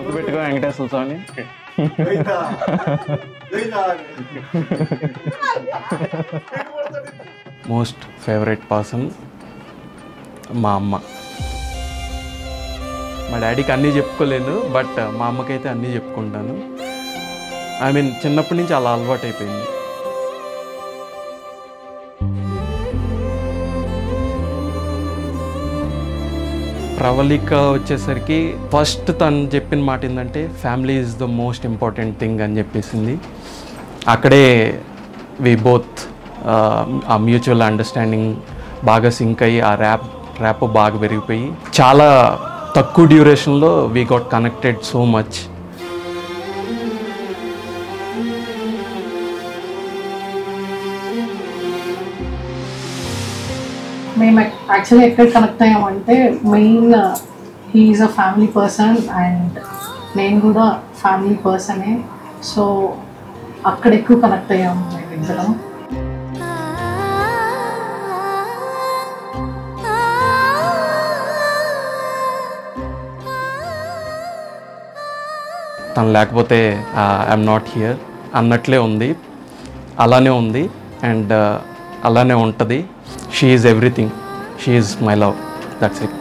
గుర్తుపెట్టుకో వెంకటేశ్వర స్వామి. Most favourite person మా అమ్మ. మా డాడీకి అన్నీ చెప్పుకోలేను, బట్ మా అమ్మకైతే అన్నీ చెప్పుకుంటాను. ఐ మీన్ చిన్నప్పటి నుంచి అలా అలవాటు అయిపోయింది. ప్రవళిక వచ్చేసరికి ఫస్ట్ తను చెప్పిన మాట ఏంటంటే family is the most important thing అని చెప్పేసింది. అక్కడే we both uh mutual understanding బాగా సింక్ అయ్యి ఆ ర్యాప్ బాగా పెరిగిపోయి చాలా తక్కువ డ్యూరేషన్లో we got connected so much. మేము యాక్చువల్లీ ఎక్కడ కనెక్ట్ అయ్యామంటే main he is a family person and నేను కూడా ఫ్యామిలీ పర్సనే. సో అక్కడ ఎక్కువ కనెక్ట్ అయ్యాము మేము ఇద్దరం. తను లేకపోతే ఐఎమ్ నాట్ హియర్ అన్నట్లే ఉంది, అలానే ఉంది అండ్ అలానే ఉంటుంది. She is everything, she is my love, that's it.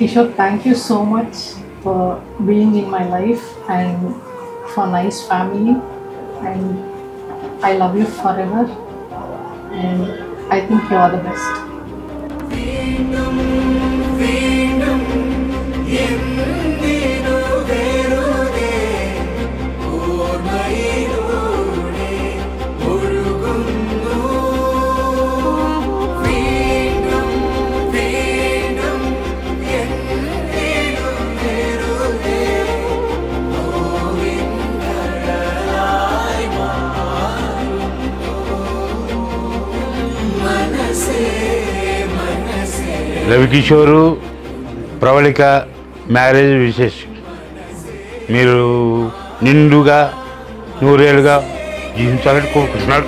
Kishore, thank you so much for being in my life and for nice family, and I love you forever and I think you are the best. Ravikishore Pravallika marriage wishes. మీరు నిండుగా నూరేళ్ళుగా జీవించాలని కోరుకుంటున్నాడు.